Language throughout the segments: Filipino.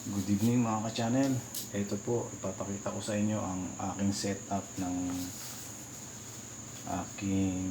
Good evening mga ka-channel. Ito po, ipapakita ko sa inyo ang aking setup ng aking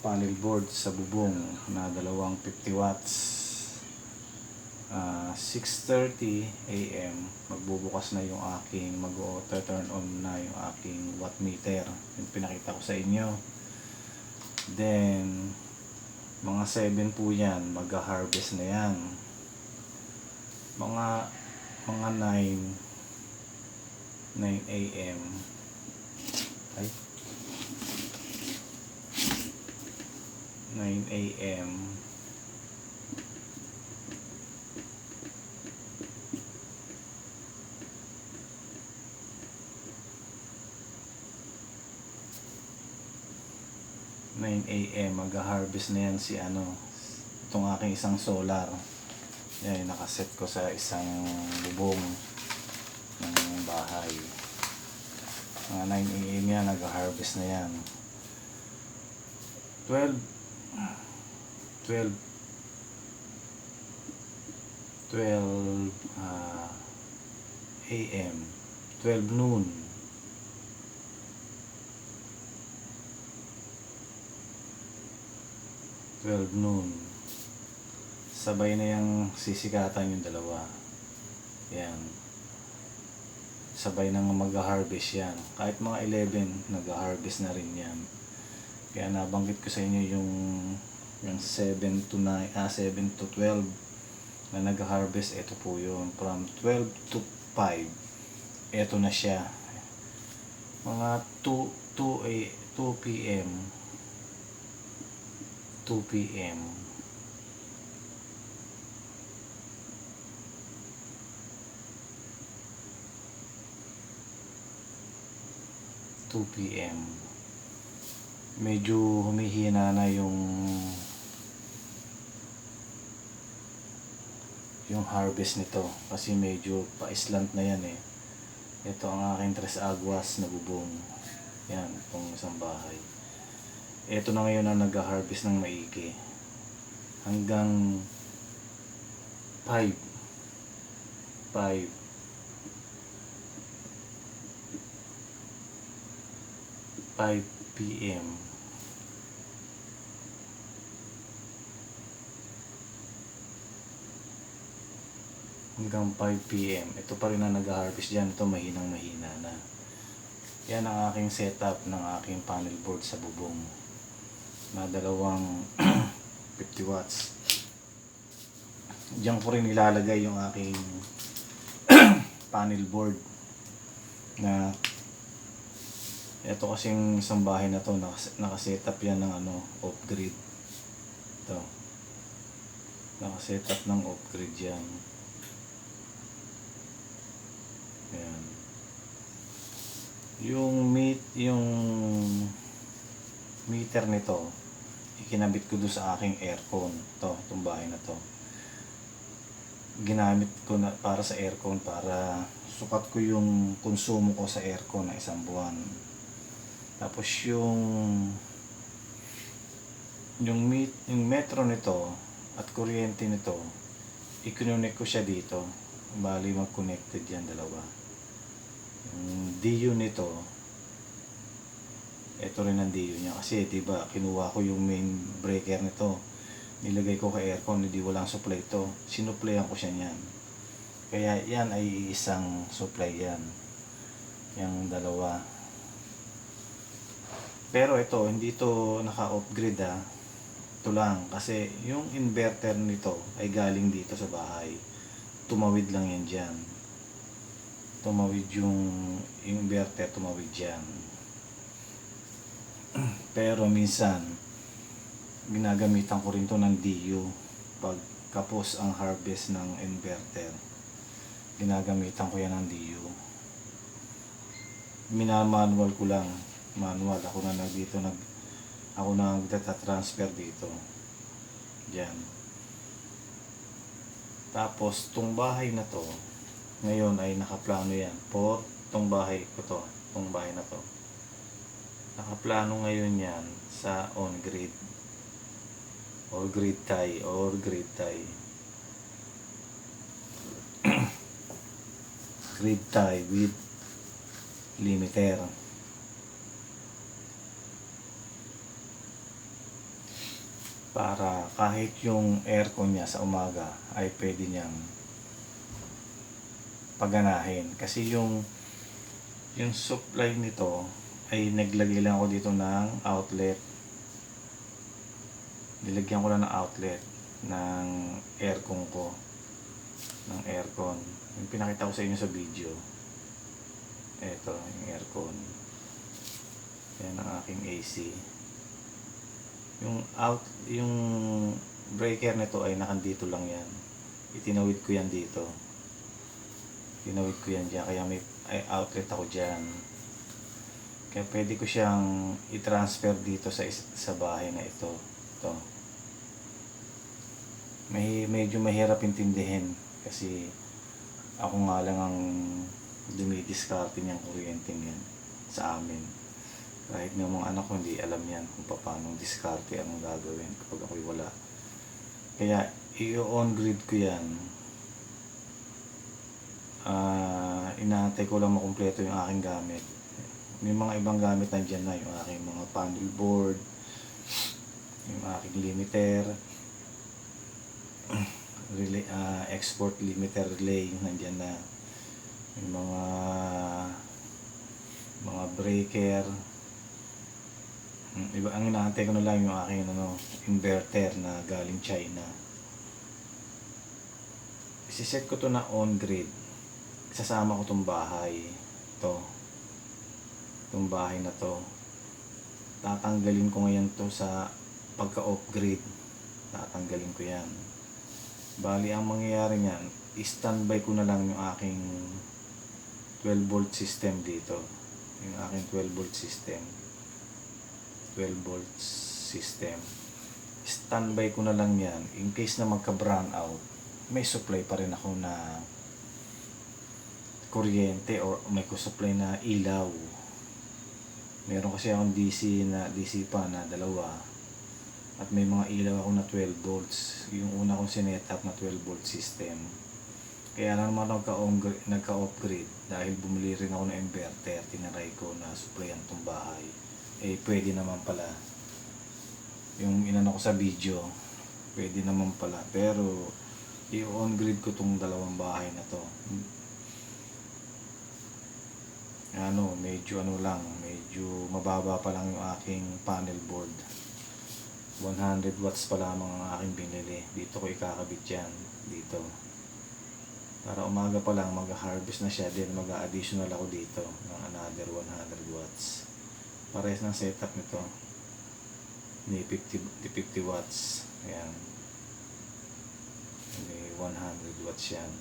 panel board sa bubong na dalawang 50 watts. 6:30 AM magbubukas na yung aking mag-turn on na yung aking watt meter. Yung pinakita ko sa inyo. Then mga 7 po yan, mag-harvest na yan. Mga 9 AM ay 9 AM mag-harvest na yan si itong aking isang solar. Yan, nakaset ko sa isang bubong ng bahay. Mga 9 AM yan, nag-harvest na yan. 12 AM 12 noon sabay na yung sisikatan yung dalawa. Yan, sabay nang mag-harvest yan. Kahit mga 11 nag-harvest na rin yan. Kaya nabanggit ko sa inyo yung 7 to 12 na nag-harvest. Ito po yun, from 12 to 5 ito na siya. Mga 2 PM 2 PM medyo humihina na yung harvest nito kasi medyo pa-slant na yan eh. Ito ang aking tres aguas na bubong. Yan, itong isang bahay. Ito na ngayon ang nag-harvest ng maigi. Hanggang 5 PM ito pa rin ang nag-harvest dyan. Ito mahina na. Yan ang aking setup ng aking panel board sa bubong na dalawang 50 watts. Diyan ko rin ilalagay yung aking panel board na ito kasing isang bahay na to nakasetup yan ng off-grid. Ito nakasetup ng off-grid yan. Ayan. Yung meter nito ikinabit ko doon sa aking aircon. Itong bahay na to ginamit ko na para sa aircon, para sukat ko yung konsumo ko sa aircon na isang buwan. Tapos yung metro nito at kuryente nito i-connect ko siya dito. Bali mag-connected yan dalawa. Yung DU nito, ito rin ang DU niya kasi diba kinuha ko yung main breaker nito, nilagay ko kay aircon, hindi walang supply ito, sinuplayan ko siya niyan. Kaya yan ay isang supply yan, yung dalawa. Pero ito hindi to naka-off-grid ito lang kasi yung inverter nito ay galing dito sa bahay. Tumawid lang yan dyan. Tumawid yung inverter, tumawid dyan. Pero minsan ginagamitan ko rin to ng DU. Pag kapos ang harvest ng inverter, ginagamitan ko yan ng DU. Minamanual ko lang. Manual. Ako na nagta-transfer dito. Diyan. Tapos tong bahay na to ngayon ay nakaplano yan po. Tong bahay ko to, tong bahay na to nakaplano ngayon yan sa on grid or grid tie. grid tie with limiter. Para kahit yung aircon niya sa umaga ay pwede niyang paganahin. Kasi yung supply nito ay naglagay lang ako dito ng outlet. Nilagyan ko lang ng outlet ng aircon ko. Ng aircon. Yung pinakita ko sa inyo sa video. Ito, yung aircon. Yan ang aking AC. Yung breaker nito ay nakandito lang yan. Itinawid ko yan dito. Tinawid ko yan dyan. Kaya may outlet ako dyan. Kaya pwede ko siyang i-transfer dito sa bahay na ito. Ito. Medyo mahirap intindihin. Kasi ako nga lang ang dumidiskarte niyang kuryente yan sa amin. Kahit nga mga anak ko hindi alam yan kung paano diskarte anong gagawin kapag ako'y wala. Kaya i-on grid ko yan. Inaantay ko lang makumpleto yung aking gamit. May mga ibang gamit nandiyan na, yung aking mga panel board, yung aking limiter, relay, export limiter relay nandiyan na, yung mga breaker. Iba, ang inaantay ko na lang yung aking inverter na galing China. Isiset ko to na on grid. Isasama ko tong bahay. Itong bahay na to. Tatanggalin ko ngayon to sa pagka off grid. Tatanggalin ko yan. Bali ang mangyayari niyan, i-standby ko na lang yung aking 12 volt system dito. Yung aking 12 volt system. 12 volts system. Standby ko na lang yan in case na magka-brown out. May supply pa rin ako na kuryente or may supply na ilaw. Meron kasi akong DC pa na dalawa. At may mga ilaw ako na 12 volts. Yung una kong sinet-up na 12 volt system. Kaya lang naman nagka-off grid dahil bumili rin ako ng inverter. Tinaray ko na supplyan tong bahay. Pwede naman pala yung inano ko sa video, pwede naman pala, pero i-on grid ko tong dalawang bahay na to. Medyo mababa pa lang yung aking panel board. 100 watts pa lamang ang aking binili. Dito ko ikakabit yan dito, para umaga pa lang mag-harvest na siya, then mag-additional ako dito ng another 100 watts. Parehas ng setup nito ni 50 watts. Ayan, may 100 watts yan.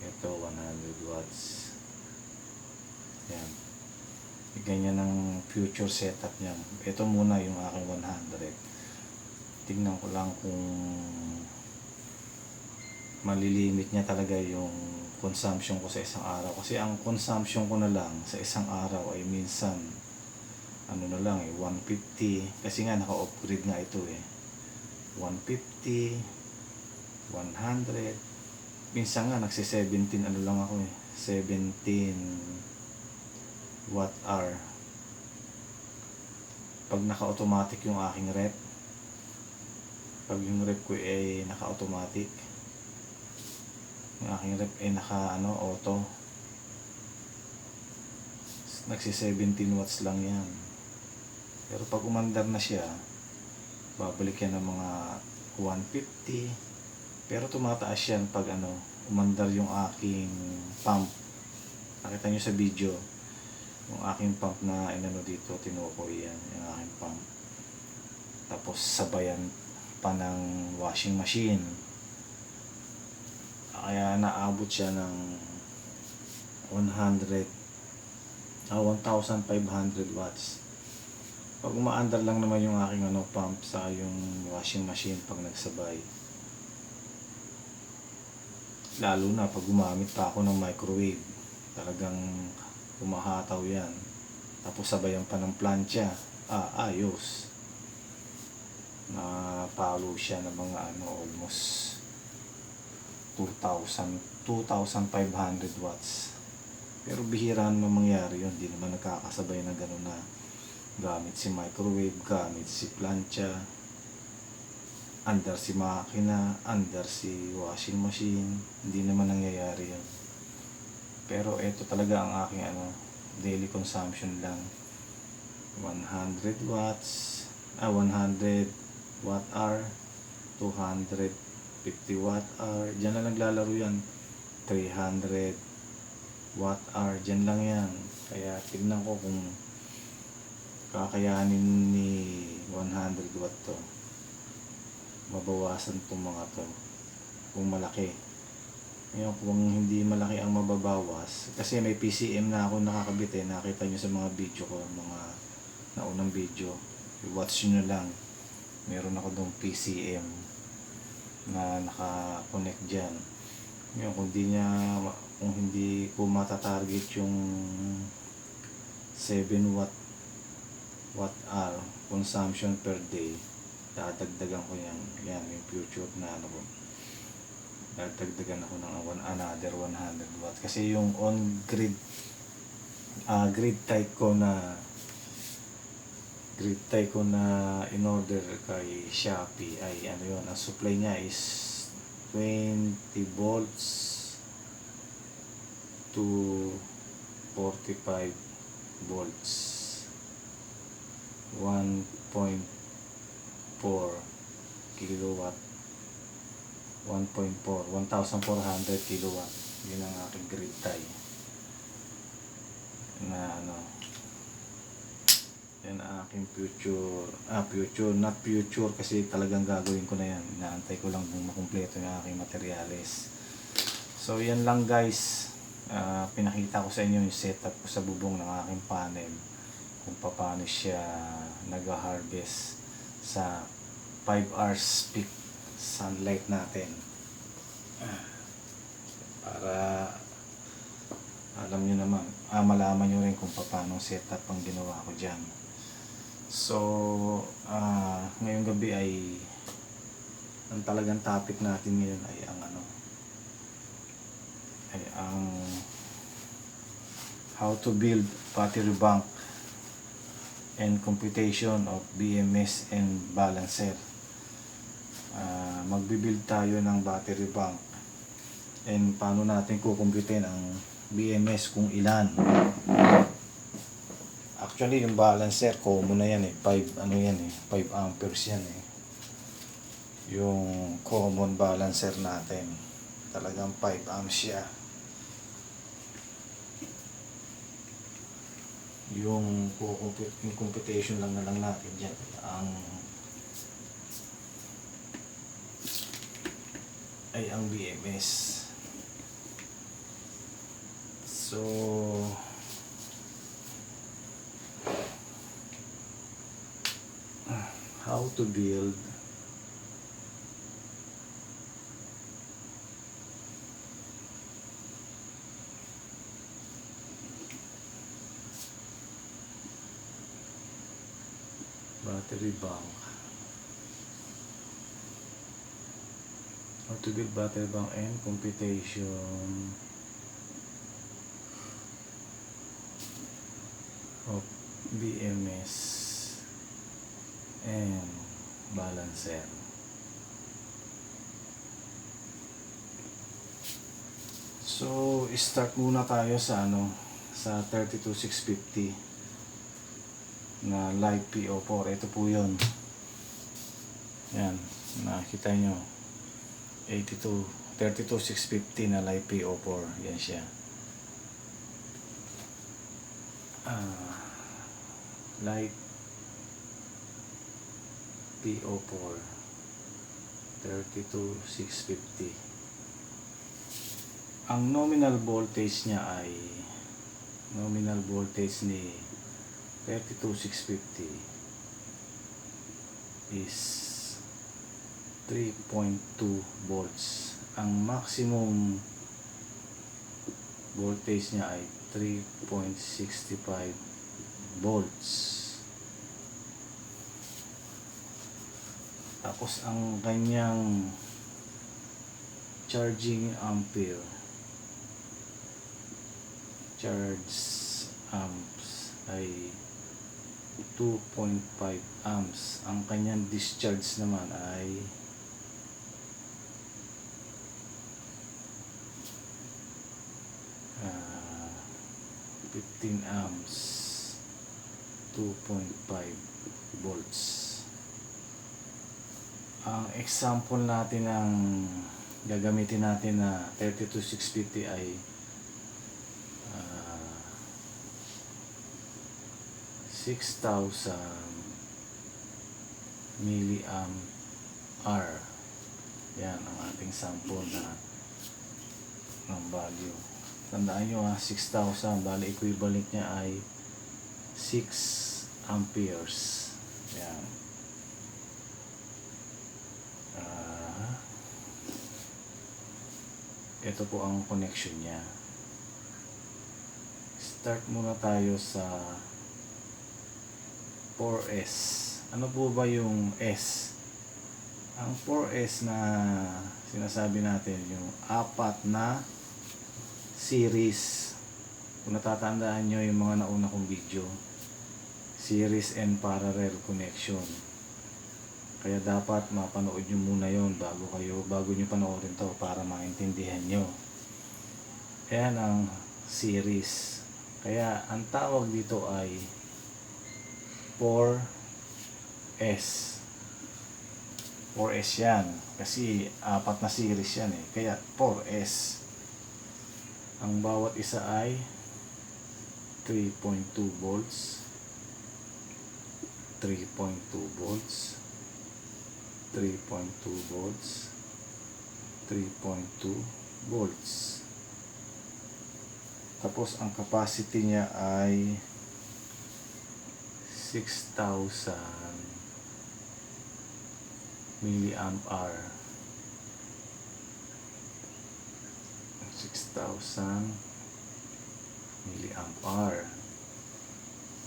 Ito 100 watts. Ayan, ganyan ang future setup niya. Ito muna yung aking 100. Tingnan ko lang kung malilimit niya talaga yung consumption ko sa isang araw. Kasi ang consumption ko na lang sa isang araw ay minsan 150. Kasi nga naka-off grid nga ito 150, 100. Minsan nga nagsi-17 lang ako 17 watt hour. Pag naka-automatic yung aking rep. Pag yung rep ko ay naka-automatic, yung aking rep ay auto, nagsi-17 watts lang yan. Pero pag umandar na siya, babalik yan ng mga 150. Pero tumataas yan pag umandar yung aking pump. Nakita nyo sa video yung aking pump na dito, tinukoy yan yung aking pump. Tapos sabayan pa ng washing machine. Kaya naabot siya ng 1,500 watts. Pag umaandar lang naman yung aking pump sa yung washing machine pag nagsabay. Lalo na pag gumamit pa ako ng microwave, talagang umahataw yan. Tapos sabayan pa ng plancha, ayos. Napalo siya ng mga almost 2,500 watts. Pero bihira naman mangyari yun, hindi naman nagkakasabay na gano'n na gamit si microwave, gamit si plancha, under si makina, under si washing machine, hindi naman nangyayari yun. Pero ito talaga ang aking daily consumption lang. 100 watts, 100 watt hour, 250 watt hour, dyan na naglalaro yan. 300 watt hour, dyan lang yan. Kaya tignan ko kung kakayanin ni 100 watt to, mabawasan itong mga to kung malaki. Ngayon kung hindi malaki ang mababawas, kasi may PCM na ako nakakabit nakita nyo sa mga video ko, mga naunang video, watch nyo lang, meron ako dong PCM na naka-connect dyan. Ngayon kung hindi ko matatarget yung 7 watt hour consumption per day, dadagdagan ko yan yung future na dadagdagan ako ng another 100 watt, kasi yung on grid grid tie ko na in order kay Shopee ay yun, ang supply niya is 20 volts to 45 volts, 1.4 kilowatt, 1,400 kilowatt. Yun ang aking grid tie na yan ang aking future, not future kasi talagang gagawin ko na yan. Inaantay ko lang kung makumpleto yung aking materyales. So yan lang guys, pinakita ko sa inyo yung setup ko sa bubong ng aking panel, kung paano siya nag-harvest sa 5 hours peak sunlight natin, para alam nyo naman, malaman nyo rin kung paano setup ang ginawa ko dyan. So ngayong gabi ay ang talagang topic natin ngayon ay ang how to build battery bank and computation of BMS and balancer. Magbibuild tayo ng battery bank and paano natin kukumputin ang BMS kung ilan. Actually yung balancer common na yan 5 amperes yan yung common balancer natin, talagang 5 amps siya. Yung computation lang natin dyan ang BMS. So how to build battery bank. How to build battery bank and computation of BMS and balancer. So start muna tayo sa sa 32650 na live PO4. Ito po yun. Yan, nakita nyo 32650 na live PO4. Yan siya. Live PO4 32650. Ang nominal voltage niya ay nominal voltage ni 32650 is 3.2 volts. Ang maximum voltage niya ay 3.65 volts. Tapos ang kanyang charging ampere, charge amps ay 2.5 amps. Ang kanyang discharge naman ay 15 amps, 2.5 volts. Ang example natin ng gagamitin natin na 32650 ay 6,000 milliamp hour. Yan ang ating sample na ng value. Tandaan nyo 6,000 bali equivalent niya ay 6 amperes. Yan. Ito po ang connection niya. Start muna tayo sa 4S. Ano po ba yung S? Ang 4S na sinasabi natin, yung apat na series. Kung natatandaan nyo yung mga nauna kong video, series and parallel connection. Kaya dapat mapanood nyo muna yon bago nyo panoorin to para maintindihan nyo. Ayan ang series. Kaya ang tawag dito ay 4S. 4S yan. Kasi apat na series yan eh. Kaya 4S. Ang bawat isa ay 3.2 volts, 3.2 volts, 3.2 volts, 3.2 volts. Tapos ang capacity niya ay 6,000 milliamp hour. 6,000 milliamp hour.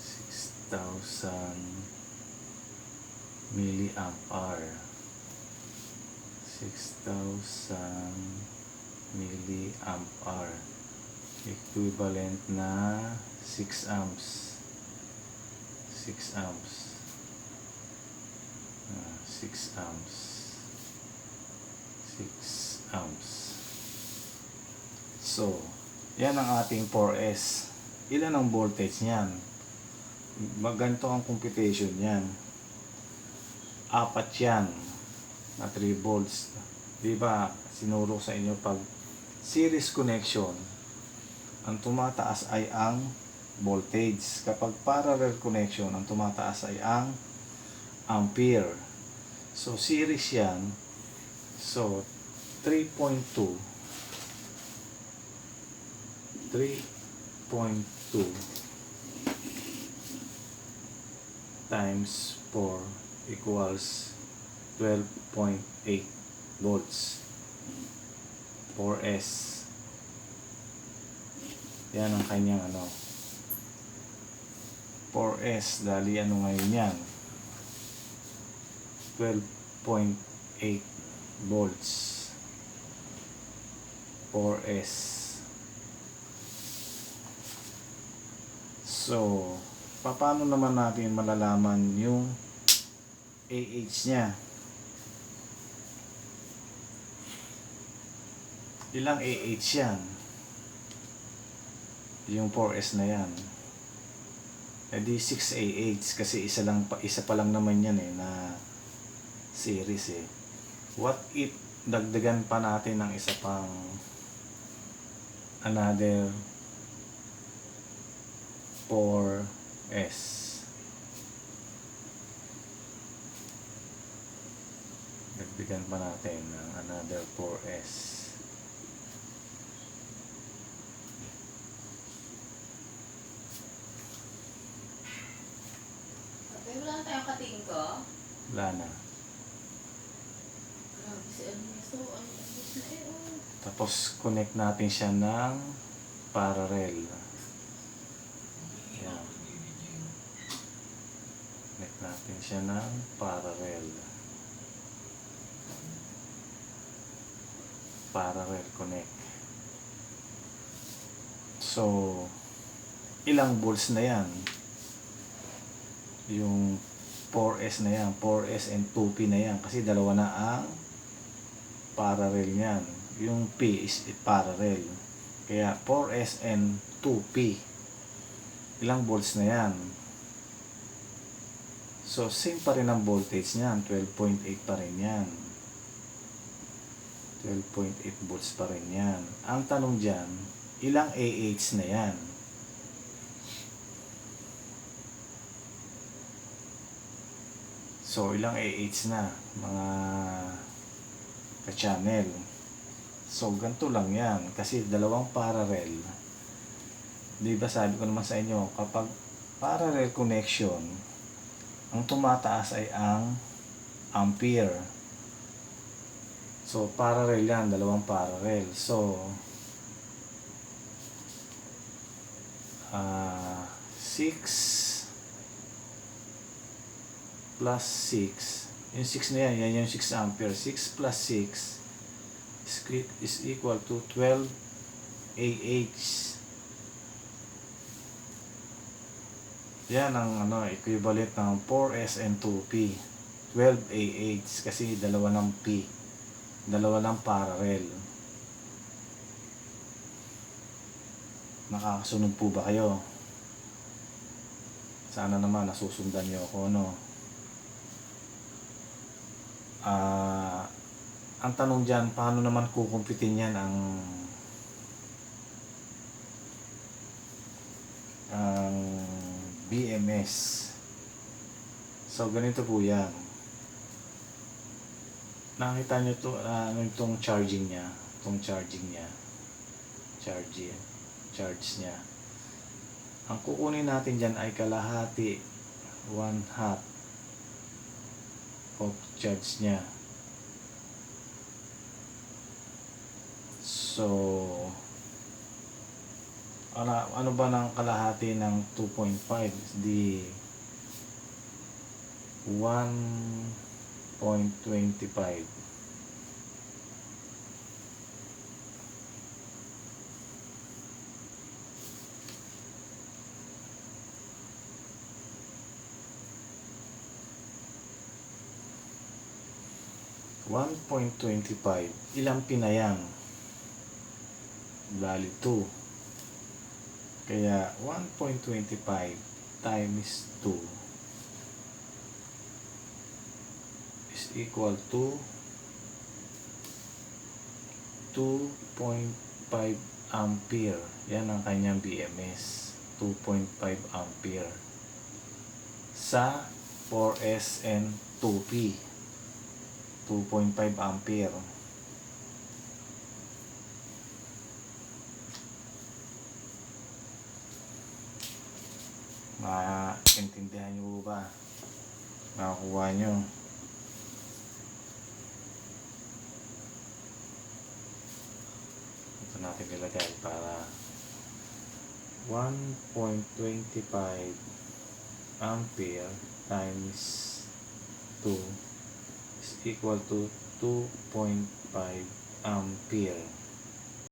6,000 milliamp hour. 6,000 milliamp hour. Equivalent na 6 amps. 6 amps. 6 amps. 6 amps. So, yan ang ating 4S. Ilan ang voltage niyan? Ganito ang computation niyan. Apat yan na 3 volts. Diba, sinuro sa inyo pag series connection, ang tumataas ay ang voltage. Kapag parallel connection, ang tumataas ay ang ampere. So, series yan. So, 3.2 times 4 equals 12.8 volts. 4S. Yan ang kanyang 4S. Dali ngayon yan? 12.8 volts. 4S. So, paano naman natin malalaman yung AH niya? Ilang AH yan? Yung 4S na yan. E di 6 AH kasi isa pa lang naman yan na series eh. What if dagdagan pa natin ng isa pang another 4S. Dagdagan pa natin ng another 4S. Okay, wala na tayong kating ko. Wala na. Grabe si Ernesto. Ang English na Tapos connect natin siya ng parallel. Yan. Connect natin siya ng parallel. parallel connect. So, ilang volts na yan? Yung 4S na yan, 4S and 2P na yan, kasi dalawa na ang parallel niyan. Yung P is parallel. Kaya 4S and 2P. Ilang volts na yan? So, same pa rin ang voltage niyan. 12.8 pa rin yan. 12.8 volts pa rin yan. Ang tanong dyan, ilang AH na yan? So, ilang AH na, mga ka-channel. So, ganito lang yan. Kasi dalawang parallel. Di ba sabi ko naman sa inyo, kapag parallel connection, ang tumataas ay ang ampere. So, parallel yan, dalawang parallel. So, 6 plus 6, yung 6 na yan, yan yung 6 ampere. 6 plus 6 is equal to 12 AH. Yan ang equivalent ng 4S and 2P. 12 AH kasi dalawa ng P, dalawa ng parallel. Nakakasunod po ba kayo? Sana naman nasusundan niyo ako, no? Ang tanong dyan, paano naman kukumpitin yan ang BMS? So, ganito po yan. Nakita nyo to, itong charging niya, charge niya. Ang kukunin natin dyan ay kalahati, 1/2 of charge niya. So, ano ba ng kalahati ng 2.5? Di 1.25. Ilang pinayang? Value 2. Kaya 1.25 times 2 is equal to 2.5 ampere. Yan ang kanyang BMS. 2.5 ampere sa 4S and 2P. 2.5 ampere. Maintindihan nyo ba? Nakakuha nyo? Ito natin ilagay para 1.25 ampere times 2 is equal to 2.5 ampere.